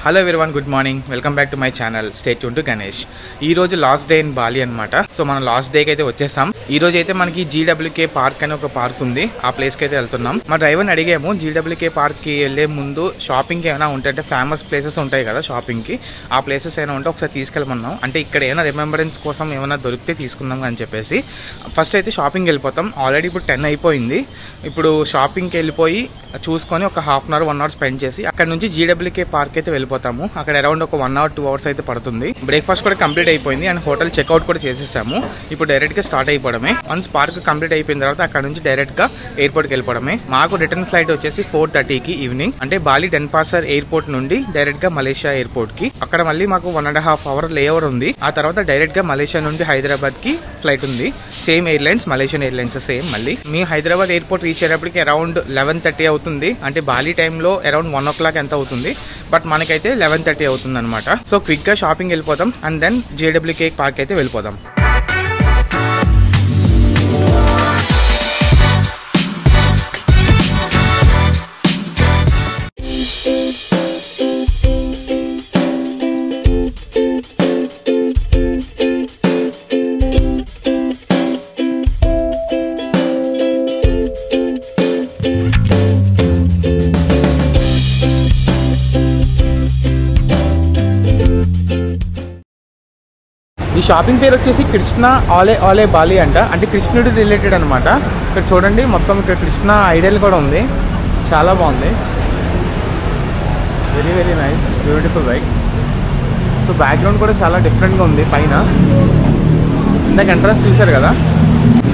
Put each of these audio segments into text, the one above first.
Hello everyone, good morning. Welcome back to my channel. Stay tune to Ganesh. ఈ రోజు last day in Bali అనమాట. So మనం last డేకి అయితే వచ్చేసాం. ఈ రోజు అయితే మనకి GWK పార్క్ అని ఒక పార్క్ ఉంది. ఆ ప్లేస్కి అయితే వెళ్తున్నాం. మా డ్రైవర్ని అడిగాము GWK పార్క్కి వెళ్ళే ముందు షాపింగ్కి ఏమైనా ఉంటే, అంటే ఫేమస్ ప్లేసెస్ ఉంటాయి కదా షాపింగ్కి, ఆ ప్లేసెస్ ఏమైనా ఉంటే ఒకసారి తీసుకెళ్ళమన్నాం. అంటే ఇక్కడ ఏమైనా రిమెంబరెన్స్ కోసం ఏమైనా దొరికితే తీసుకుందాం అని చెప్పేసి ఫస్ట్ అయితే షాపింగ్కి వెళ్ళిపోతాం. ఆల్రెడీ ఇప్పుడు 10 అయిపోయింది. ఇప్పుడు షాపింగ్కి వెళ్ళిపోయి చూసుకొని ఒక half an hour 1 hour spend చేసి అక్కడ నుంచి GWK పార్క్ అయితే వెళ్ళిపోతాము. అక్కడ అరౌండ్ ఒక 1 అవర్ 2 అవర్స్ అయితే పడుతుంది. బ్రేక్ఫాస్ట్ కూడా కంప్లీట్ అయిపోయింది అండ్ హోటల్ చెక్అవుట్ కూడా చేసేసాము. ఇప్పుడు డైరెక్ట్గా స్టార్ట్ అయిపోవడమే. వన్స్ పార్క్ కంప్లీట్ అయిపోయిన తర్వాత అక్కడ నుంచి డైరెక్ట్గా ఎయిర్పోర్ట్కి వెళ్ళిపోవడమే. మాకు రిటర్న్ ఫ్లైట్ వచ్చేసి 4:30కి ఈవినింగ్. అంటే బాలి డెన్పాసర్ ఎయిర్పోర్ట్ నుండి డైరెక్ట్గా మలేషియా ఎయిర్పోర్ట్కి. అక్కడ మళ్ళీ మాకు 1.5 అవర్ లే ఓవర్ ఉంది. ఆ తర్వాత డైరెక్ట్గా మలేషియా నుండి హైదరాబాద్కి ఫ్లైట్ ఉంది. Same airlines, Malaysian airlines same. మళ్ళీ మీ హైదరాబాద్ ఎయిర్పోర్ట్ రీచ్ అయ్యేటప్పటికి అరౌండ్ 11:30 అవుతుంది. అంటే బాలి టైంలో అరౌండ్ 1 o'clock ఎంత అవుతుంది, బట్ మనకైతే 11:30 అవుతుంది అనమాట. సో క్విక్గా షాపింగ్ వెళ్ళిపోతాం అండ్ దెన్ GWK పార్క్ అయితే వెళ్ళిపోతాం. ఈ షాపింగ్ పేరు వచ్చేసి కృష్ణ ఆలే బాలి అంట. అంటే కృష్ణుడు రిలేటెడ్ అనమాట. ఇక్కడ చూడండి, మొత్తం ఇక్కడ కృష్ణ ఐడల్ కూడా ఉంది. చాలా బాగుంది. Very very nice, beautiful right. So background కూడా చాలా డిఫరెంట్గా ఉంది. పైన ఇందాక ఎంట్రన్స్ చూశారు కదా,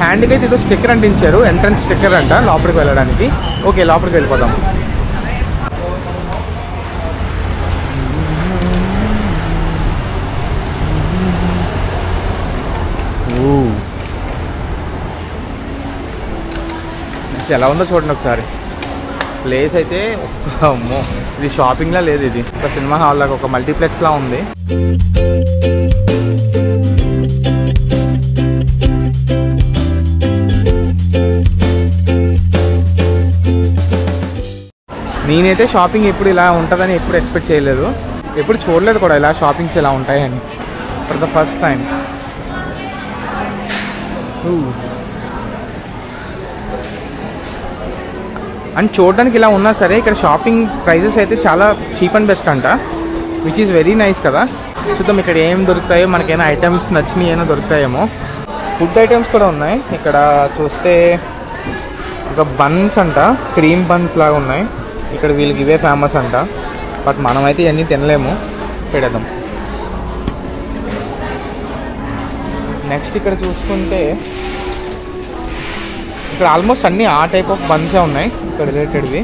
హ్యాండ్కి అయితే ఏదో స్టిక్కర్ అంటించారు. ఎంట్రన్స్ స్టిక్కర్ అంట లోపలికి వెళ్ళడానికి. ఓకే, లోపలికి వెళ్ళిపోదాం. ఎలా ఉందో చూడండి ఒకసారి. ప్లేస్ అయితే అమ్మో, ఇది షాపింగ్లా లేదు, ఇది ఒక సినిమా హాల్ లాగా, ఒక మల్టీప్లెక్స్ లా ఉంది. నేనైతే షాపింగ్ ఎప్పుడు ఇలా ఉంటుందని ఎప్పుడు ఎక్స్పెక్ట్ చేయలేదు. ఎప్పుడు చూడలేదు కూడా ఇలా షాపింగ్స్ ఇలా ఉంటాయని. For the first time. And చూడడానికి ఇలా ఉన్నా సరే ఇక్కడ షాపింగ్ ప్రైజెస్ అయితే చాలా చీప్ అండ్ బెస్ట్ అంట, విచ్ ఈస్ వెరీ నైస్ కదా. చూద్దాం ఇక్కడ ఏం దొరుకుతాయో, మనకైనా ఐటమ్స్ నచ్చినవి ఏమైనా దొరుకుతాయేమో. ఫుడ్ ఐటమ్స్ కూడా ఉన్నాయి ఇక్కడ. చూస్తే ఒక బన్స్ అంట, క్రీమ్ బన్స్ లాగా ఉన్నాయి ఇక్కడ. వీళ్ళకి ఇవే ఫేమస్ అంట, బట్ మనమైతే ఇవన్నీ తినలేము. పెడదాం. నెక్స్ట్ ఇక్కడ చూసుకుంటే ఇక్కడ ఆల్మోస్ట్ అన్నీ ఆ టైప్ ఆఫ్ బన్సే ఉన్నాయి ఇక్కడ రిలేటెడ్వి.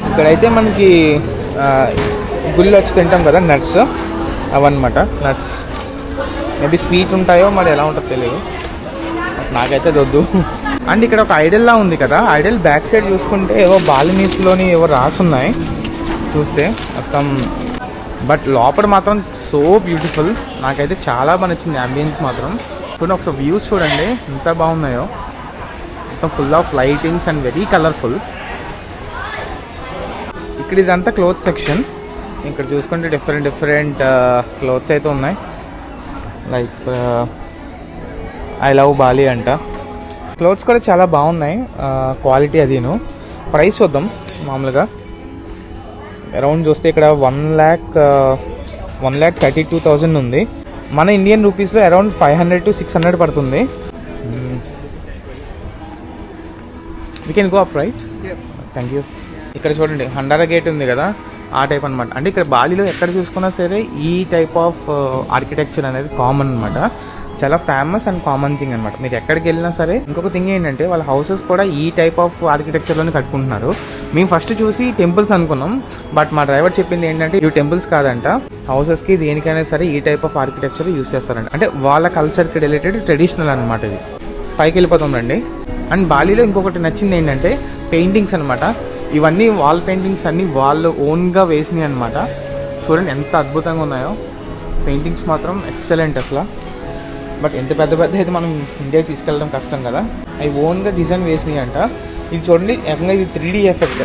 ఇక్కడైతే మనకి గుళ్ళు వచ్చి తింటాం కదా, నట్స్ అవన్నమాట. నట్స్ మేబీ స్వీట్ ఉంటాయో మరి ఎలా ఉంటుందో తెలియదు, నాకైతే వద్దు. అండ్ ఇక్కడ ఒక ఐడల్లా ఉంది కదా, ఐడల్ బ్యాక్ సైడ్ చూసుకుంటే ఏవో బాలినీస్లోని ఏవో రాసున్నాయి చూస్తే మొత్తం. బట్ లోపల మాత్రం సో బ్యూటిఫుల్. నాకైతే చాలా బాగా నచ్చింది అంబియన్స్ మాత్రం. చూడండి ఒకసారి వ్యూస్ చూడండి ఎంత బాగున్నాయో. మొత్తం full of lightings and very colourful. ఇక్కడ ఇదంతా క్లోత్ సెక్షన్. ఇక్కడ చూసుకుంటే డిఫరెంట్ క్లోత్స్ అయితే ఉన్నాయి. లైక్ ఐ లవ్ బాలి అంట. క్లోత్స్ కూడా చాలా బాగున్నాయి, క్వాలిటీ అదిను. ప్రైస్ చూద్దాం. మామూలుగా అరౌండ్ చూస్తే ఇక్కడ 1,32,000 ఉంది. మన ఇండియన్ రూపీస్లో అరౌండ్ 500 to 600 పడుతుంది. We can go up right. Thank you. ఇక్కడ చూడండి హండారా గేట్ ఉంది కదా, ఆ టైప్ అనమాట. అంటే ఇక్కడ బాలిలో ఎక్కడ చూసుకున్నా సరే ఈ టైప్ ఆఫ్ ఆర్కిటెక్చర్ అనేది కామన్ అనమాట. చాలా ఫేమస్ అండ్ కామన్ థింగ్ అనమాట. మీరు ఎక్కడికి వెళ్ళినా సరే. ఇంకొక థింగ్ ఏంటంటే వాళ్ళ హౌసెస్ కూడా ఈ టైప్ ఆఫ్ ఆర్కిటెక్చర్లోనే కట్టుకుంటున్నారు. మేము ఫస్ట్ చూసి టెంపుల్స్ అనుకున్నాం, బట్ మా డ్రైవర్ చెప్పింది ఏంటంటే ఇవి టెంపుల్స్ కాదంట, హౌసెస్కి దేనికైనా సరే ఈ టైప్ ఆఫ్ ఆర్కిటెక్చర్ యూస్ చేస్తారంట. అంటే వాళ్ళ కల్చర్కి రిలేటెడ్ ట్రెడిషనల్ అనమాట ఇది. పైకి వెళ్ళిపోతాం రండి. అండ్ బాలిలో ఇంకొకటి నచ్చింది ఏంటంటే పెయింటింగ్స్ అనమాట. ఇవన్నీ వాల్ పెయింటింగ్స్ అన్నీ వాళ్ళు ఓన్గా వేసినాయి అనమాట. చూడండి ఎంత అద్భుతంగా ఉన్నాయో పెయింటింగ్స్ మాత్రం. ఎక్సలెంట్ అసలు. బట్ ఎంత పెద్ద అయితే మనం ఇండియాకి తీసుకెళ్ళడం కష్టం కదా. అవి ఓన్గా డిజైన్ వేసినాయి అంట. ఇది చూడండి, ఏకంగా ఇది 3D ఎఫెక్ట్.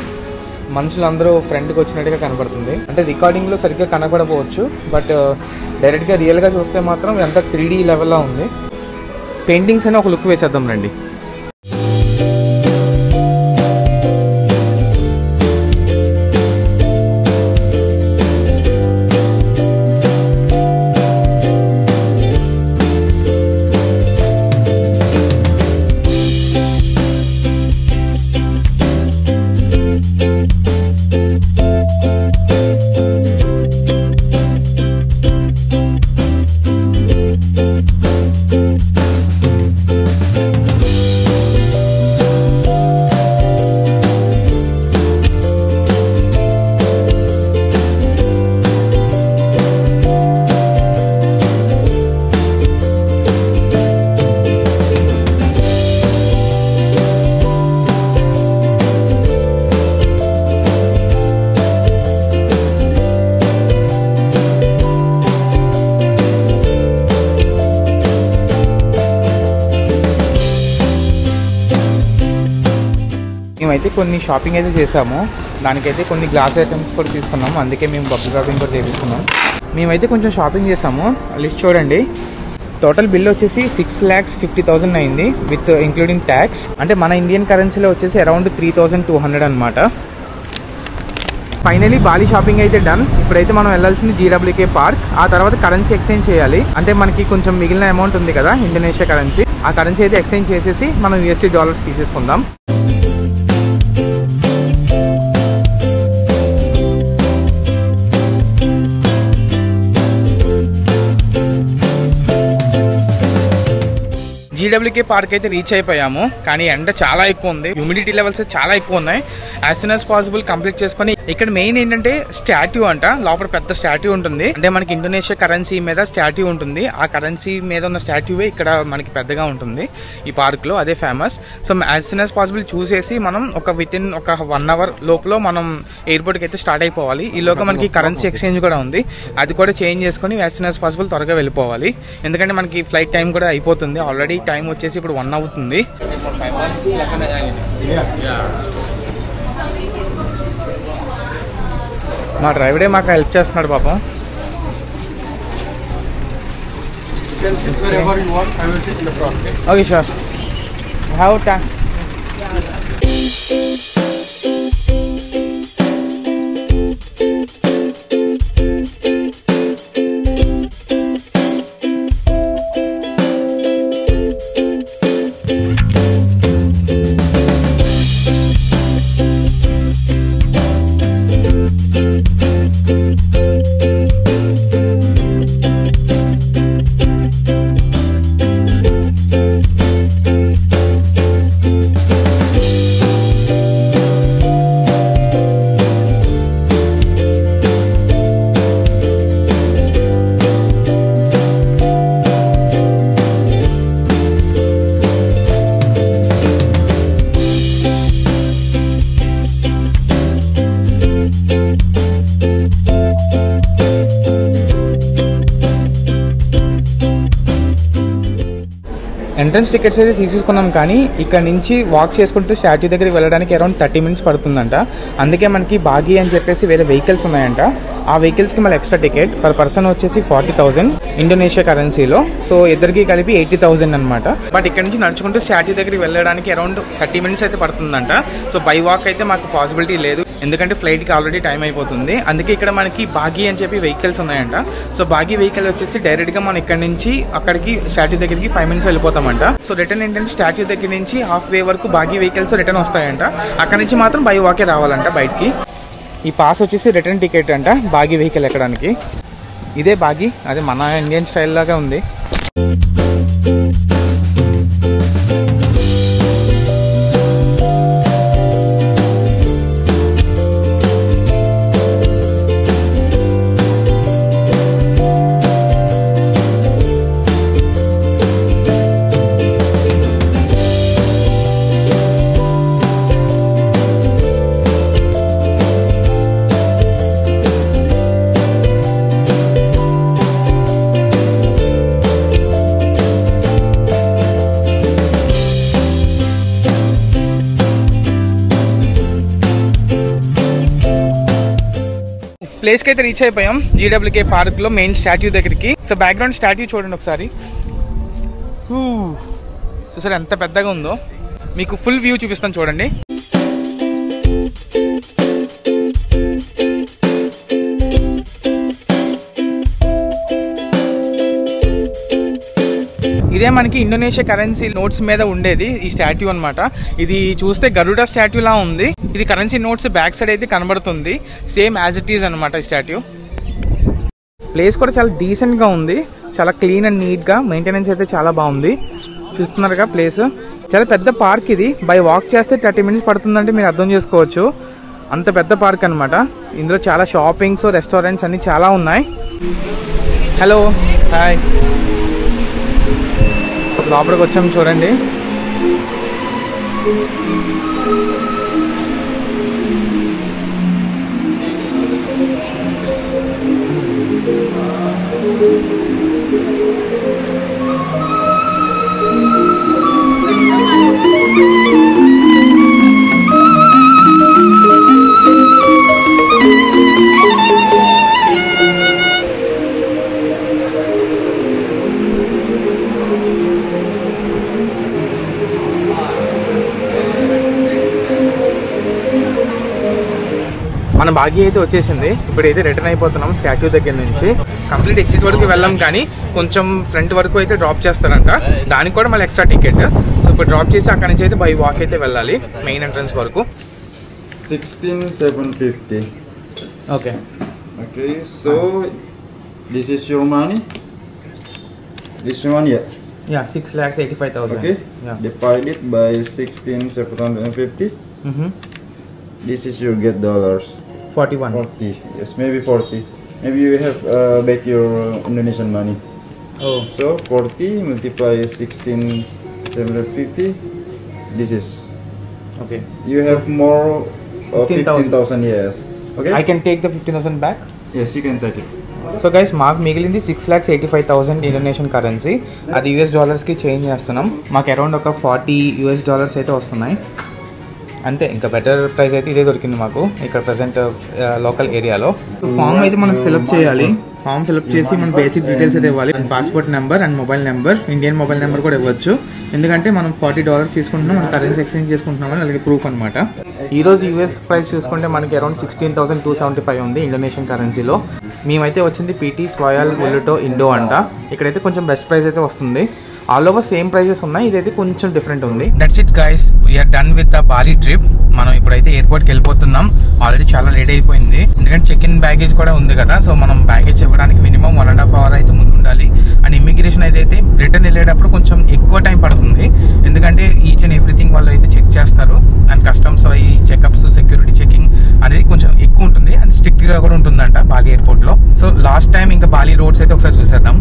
మనుషులందరూ ఫ్రంట్కి వచ్చినట్టుగా కనబడుతుంది. అంటే రికార్డింగ్లో సరిగ్గా కనబడకపోవచ్చు, బట్ డైరెక్ట్గా రియల్గా చూస్తే మాత్రం ఎంత 3D లెవెల్లో ఉంది. పెయింటింగ్స్ అని ఒక లుక్ వేసేద్దాం రండి. మేమైతే కొన్ని షాపింగ్ అయితే చేసాము. దానికైతే కొన్ని గ్లాస్ ఐటమ్స్ కూడా తీసుకున్నాము. అందుకే మేము బబుల్ షాపింగ్ కూడా చేపిస్తున్నాం. మేమైతే కొంచెం షాపింగ్ చేసాము. లిస్ట్ చూడండి. టోటల్ బిల్ వచ్చేసి 6,50,000 అయింది విత్ ఇంక్లూడింగ్ ట్యాక్స్. అంటే మన ఇండియన్ కరెన్సీలో వచ్చేసి అరౌండ్ 3,200 అనమాట. ఫైనలీ బాలి షాపింగ్ అయితే డన్. ఇప్పుడైతే మనం వెళ్ళాల్సింది జీడబ్ల్యూకే పార్క్. ఆ తర్వాత కరెన్సీ ఎక్స్చేంజ్ చేయాలి. అంటే మనకి కొంచెం మిగిలిన అమౌంట్ ఉంది కదా ఇండోనేషియా కరెన్సీ, ఆ కరెన్సీ అయితే ఎక్స్చేంజ్ చేసేసి మనం USD డాలర్స్ తీసేసుకుందాం. జీడబ్ల్యూకే పార్క్ అయితే రీచ్ అయిపోయాము. కానీ ఎండ చాలా ఎక్కువ ఉంది, హ్యూమిడిటీ లెవెల్స్ చాలా ఎక్కువ ఉన్నాయి. As soon as possible complete చేసుకొని ఇక్కడ మెయిన్ ఏంటంటే స్టాట్యూ అంట. లోపల పెద్ద స్టాట్యూ ఉంటుంది. అంటే మనకి ఇండోనేషియా కరెన్సీ మీద స్టాట్యూ ఉంటుంది. ఆ కరెన్సీ మీద ఉన్న స్టాట్యూవే ఇక్కడ మనకి పెద్దగా ఉంటుంది ఈ పార్క్ లో. అదే famous. So as soon as possible చూసేసి మనం వితిన్ ఒక 1 hour లోపల మనం ఎయిర్పోర్ట్ కి అయితే స్టార్ట్ అయిపోవాలి. ఈలోగా మనకి కరెన్సీ ఎక్స్చేంజ్ కూడా ఉంది. అది కూడా చేంజ్ చేసుకుని యాజ్ సూన్ యాజ్ పాసిబుల్ త్వరగా వెళ్ళిపోవాలి. ఎందుకంటే మనకి ఫ్లైట్ టైం కూడా అయిపోతుంది. ఆల్రెడీ టైం వచ్చేసి ఇప్పుడు 1 అవుతుంది. మా డ్రైవరే మాకు హెల్ప్ చేస్తున్నాడు పాపం. Okay sure. How time entrance tickets అయితే తీసేసుకున్నాం. కానీ ఇక్కడ నుంచి వాక్ చేసుకుంటూ స్టాట్యూ దగ్గరికి వెళ్ళడానికి అరౌండ్ 30 minutes పడుతుందంట. అందుకే మనకి బాగీ అని చెప్పేసి వేరే వెహికల్స్ ఉన్నాయంట. ఆ వెహికల్స్కి మళ్ళీ ఎక్స్ట్రా టికెట్ పర్ పర్సన్ వచ్చేసి 40,000 ఇండోనేషియా కరెన్సీలో. సో ఇద్దరికి కలిపి 80,000 అనమాట. బట్ ఇక్కడ నుంచి నడుచుకుంటూ స్టాట్యూ దగ్గరికి వెళ్ళడానికి అరౌండ్ 30 minutes అయితే పడుతుందంట. సో బై వాక్ అయితే మాకు పాసిబిలిటీ లేదు, ఎందుకంటే ఫ్లైట్కి ఆల్రెడీ టైం అయిపోతుంది. అందుకే ఇక్కడ మనకి బాగీ అని చెప్పి వెహికల్స్ ఉన్నాయంట. సో బాగీ వెహికల్ వచ్చేసి డైరెక్ట్గా మనం ఇక్కడ నుంచి అక్కడికి స్టాట్యూ దగ్గరికి 5 minutes వెళ్ళిపోతామంట. సో రిటర్న్ ఏంటంటే స్టాట్యూ దగ్గర నుంచి హాఫ్ వే వరకు బాగీ వెహికల్స్ రిటర్న్ వస్తాయంట. అక్కడ నుంచి మాత్రం బై వాకే రావాలంట బయటికి. ఈ పాస్ వచ్చేసి రిటర్న్ టికెట్ అంట బాగీ వెహికల్ ఎక్కడానికి. ఇదే బాగీ, అదే మన ఇండియన్ స్టైల్ లాగా ఉంది. ప్లేస్కి అయితే రీచ్ అయిపోయాం, జీడబ్ల్యూకే పార్క్లో మెయిన్ స్టాట్యూ దగ్గరికి. సో బ్యాక్గ్రౌండ్ స్టాట్యూ చూడండి ఒకసారి, చూసారు ఎంత పెద్దగా ఉందో. మీకు ఫుల్ వ్యూ చూపిస్తాను చూడండి. ఇదే మనకి ఇండోనేషియా కరెన్సీ నోట్స్ మీద ఉండేది ఈ స్టాట్యూ అనమాట. ఇది చూస్తే గరుడా స్టాట్యూ లా ఉంది. ఇది కరెన్సీ నోట్స్ బ్యాక్ సైడ్ అయితే కనబడుతుంది, సేమ్ యాజ్ ఇట్ ఈజ్ అనమాట ఈ స్టాట్యూ. ప్లేస్ కూడా చాలా డీసెంట్ గా ఉంది, చాలా క్లీన్ అండ్ నీట్ గా మెయింటెనెన్స్ అయితే చాలా బాగుంది. చూస్తున్నారుగా ప్లేస్ చాలా పెద్ద పార్క్. ఇది బై వాక్ చేస్తే 30 minutes పడుతుందంటే మీరు అర్థం చేసుకోవచ్చు, అంత పెద్ద పార్క్ అనమాట. ఇందులో చాలా షాపింగ్స్, రెస్టారెంట్స్ అన్ని చాలా ఉన్నాయి. Hello, hi. లోపలికి వచ్చాము చూడండి. మన భాగ్య అయితే వచ్చేసింది. ఇప్పుడైతే రిటర్న్ అయిపోతున్నాం స్టాట్యూ దగ్గర నుంచి. కంప్లీట్ ఎగ్జిట్ వరకు వెళ్ళాం, కానీ కొంచెం ఫ్రంట్ వరకు అయితే డ్రాప్ చేస్తారంట, దానికి కూడా మళ్ళీ ఎక్స్ట్రా టికెట్. సో ఇప్పుడు డ్రాప్ చేసి అక్కడ నుంచి అయితే బై వాక్ అయితే వెళ్ళాలి మెయిన్ ఎంట్రన్స్ వరకు. 16,750. Okay Okay, so this is your money. This one, yeah, 6,85,000. Okay, yeah. divide it by 16,750. This is your get dollars. 41. 40. Yes, maybe 40. Maybe you have back your Indonesian money. Oh. So 40 multiply 16,750. This is. Okay. You have more 15,000. Yes. Okay. I can take the 15,000 back. Yes, you can take it. So guys, మాకు మిగిలింది 6,85,000 Indonesian currency. అది US$కి change చేస్తున్నాం. మాకు around ఒక $40 అయితే వస్తున్నాయి అంతే. ఇంకా బెటర్ ప్రైస్ అయితే ఇదే దొరికింది మాకు ఇక్కడ ప్రజెంట్ లోకల్ ఏరియాలో. ఫామ్ అయితే మనం ఫిల్అప్ చేయాలి. ఫామ్ ఫిల్అప్ చేసి మన బేసిక్ డీటెయిల్స్ అయితే ఇవ్వాలి. Passport number and mobile number, Indian mobile number కూడా ఇవ్వచ్చు. ఎందుకంటే మనం $40 తీసుకుంటున్నాం, మన కరెన్సీ ఎక్స్చేంజ్ చేసుకుంటున్నామని అలాగే ప్రూఫ్ అనమాట. ఈ రోజు US ప్రైస్ చూసుకుంటే మనకి అరౌండ్ 16,275 ఉంది ఇండోనేషియన్ కరెన్సీలో. మేమైతే వచ్చింది PT స్వాయల్ ఉల్లుటో ఇండో అంట. ఇక్కడైతే కొంచెం బెస్ట్ ప్రైస్ అయితే వస్తుంది. ఆల్ ఓవర్ సేమ్ ప్రైజెస్ ఉన్నాయి, ఇదైతే కొంచెం డిఫరెంట్ ఉంది. That's it guys, we're done with the Bali trip. మనం ఇప్పుడైతే ఎయిర్పోర్ట్కి వెళ్ళిపోతున్నాం. ఆల్రెడీ చాలా లేట్ అయిపోయింది, ఎందుకంటే చెక్ ఇన్ బ్యాగేజ్ కూడా ఉంది కదా. సో మనం బ్యాగేజ్ ఇవ్వడానికి మినిమం 1.5 hour అయితే ముందు ఉండాలి. అండ్ ఇమిగ్రేషన్ అయితే రిటర్న్ వెళ్ళేటప్పుడు కొంచెం ఎక్కువ టైం పడుతుంది, ఎందుకంటే ఈచ్ అండ్ ఎవ్రీథింగ్ వాళ్ళు అయితే చెక్ చేస్తారు. అండ్ కస్టమ్స్ ఈ చెకప్స్, సెక్యూరిటీ చెకింగ్ అనేది కొంచెం ఎక్కువ ఉంటుంది అండ్ స్ట్రిక్ట్గా కూడా ఉంటుందంట బాలి ఎయిర్పోర్ట్లో. సో లాస్ట్ టైం ఇంకా బాలి రోడ్స్ అయితే ఒకసారి చూసేద్దాం.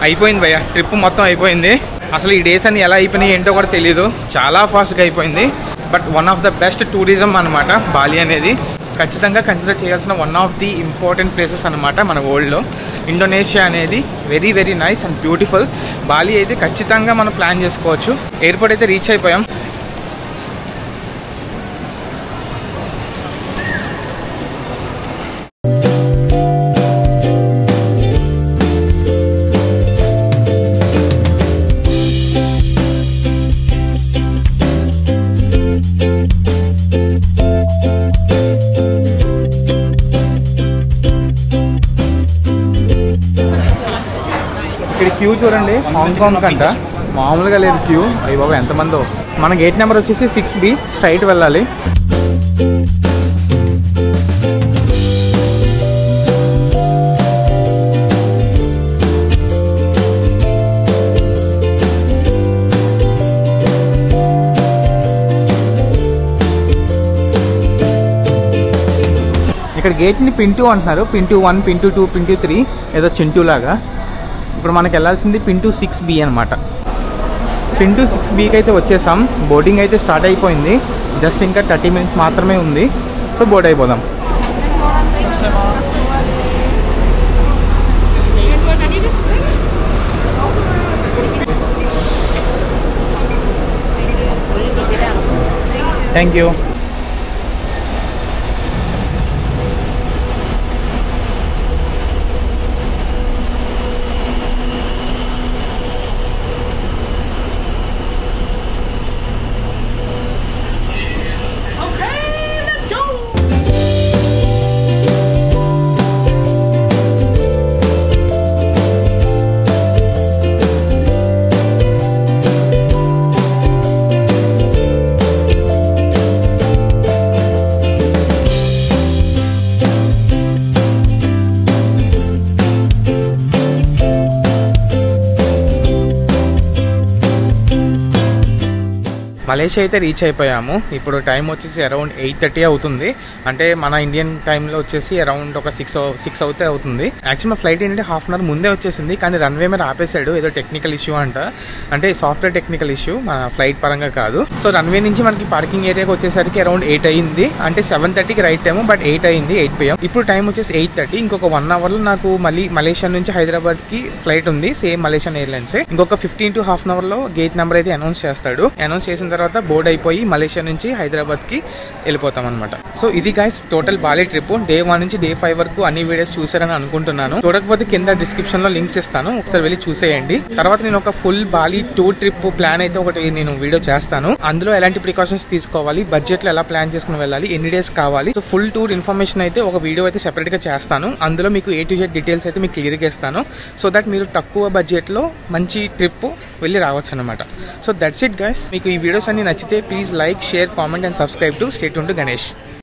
అయిపోయింది భయ్య, ట్రిప్ మొత్తం అయిపోయింది. అసలు ఈ డేస్ అన్ని ఎలా అయిపోయినాయి ఏంటో కూడా తెలియదు, చాలా ఫాస్ట్గా అయిపోయింది. But one of the best tourism అనమాట బాలి అనేది. ఖచ్చితంగా కన్సిడర్ చేయాల్సిన one of the important places అనమాట మన వరల్డ్లో. ఇండోనేషియా అనేది very very nice and beautiful. Bali అయితే ఖచ్చితంగా మనం ప్లాన్ చేసుకోవచ్చు. ఎయిర్పోర్ట్ అయితే రీచ్ అయిపోయాం. ఇక్కడ క్యూ చూడండి, హాంకాంగ్ కంట మామూలుగా లేదు క్యూ. అయ్యి బాబా ఎంతమందో. మన గేట్ నెంబర్ వచ్చేసి 6B, స్ట్రైట్ వెళ్ళాలి. ఇక్కడ గేట్ని పిన్ 2 అంటున్నారు. పిన్ 1, పిన్ 2, పిన్ 3 ఏదో చింటూ లాగా. ఇప్పుడు మనకు వెళ్ళాల్సింది పిన్ 6B అనమాట. పిన్ 6Bకి అయితే వచ్చేసాం. బోర్డింగ్ అయితే స్టార్ట్ అయిపోయింది. జస్ట్ ఇంకా 30 minutes మాత్రమే ఉంది. సో బోర్డ్ అయిపోదాం. Thank you. మలేషియా అయితే రీచ్ అయిపోయాము. ఇప్పుడు టైం వచ్చేసి అరౌండ్ 8:30 అవుతుంది. అంటే మన ఇండియన్ టైంలో వచ్చేసి అరౌండ్ ఒక 6 అవుతే అవుతుంది. యాక్చువల్ మా ఫ్లైట్ ఏంటంటే హాఫ్ అన్ అవర్ ముందే వచ్చేసింది, కానీ రన్వే మీద ఆపేశాడు. ఏదో టెక్నికల్ ఇష్యూ అంట, అంటే సాఫ్ట్వేర్ టెక్నికల్ ఇష్యూ, మన ఫ్లైట్ పరంగా కాదు. సో రన్వే నుంచి మనకి పార్కింగ్ ఏరియాకి వచ్చేసరికి అరౌండ్ 8 అయింది. అంటే 7:30కి రైట్ టైము, బట్ 8 అయింది, 8 PM. ఇప్పుడు టైం వచ్చేసి 8:30. ఇంకొక 1 అవర్లో నాకు మళ్ళీ మలేషియా నుంచి హైదరాబాద్కి ఫ్లైట్ ఉంది, సేమ్ మలేషియన్ ఎయిర్లైన్స్. ఇంకొక 15 to హాఫ్ అన్ అవర్లో గేట్ నెంబర్ అయితే అనౌన్స్ చేస్తాడు. అనౌన్స్ చేసిన తర్వాత బోర్డ్ అయిపోయి మలేషియా నుంచి హైదరాబాద్కి వెళ్ళిపోతాం అనమాట. సో ఇది guys total Bali trip. Day 1 నుంచి Day 5 వరకు అన్ని వీడియోస్ చూసారని అనుకుంటున్నాను. చూడకపోతే కింద డిస్క్రిప్షన్ లో లింక్స్ ఇస్తాను, ఒకసారి వెళ్ళి చూసేయండి. తర్వాత నేను ఒక full Bali tour trip plan అయితే ఒకటి నేను వీడియో చేస్తాను. అందులో ఎలాంటి ప్రికాషన్స్ తీసుకోవాలి, బడ్జెట్ లో ఎలా ప్లాన్ చేసుకుని వెళ్ళాలి, ఎన్ని డేస్ కావాలి, సో ఫుల్ టూర్ ఇన్ఫర్మేషన్ అయితే ఒక వీడియో అయితే సెపరేట్ గా చేస్తాను. అందులో మీకు A to Z డీటెయిల్స్ అయితే మీకు క్లియర్ గా ఇస్తాను. సో దట్ మీరు తక్కువ బడ్జెట్ లో మంచి ట్రిప్ వెళ్ళి రావచ్చు అనమాట. So that's it guys. మీకు ఈ వీడియోస్ అన్ని నచ్చితే please like, share, comment and subscribe to stay tuned to Ganesh.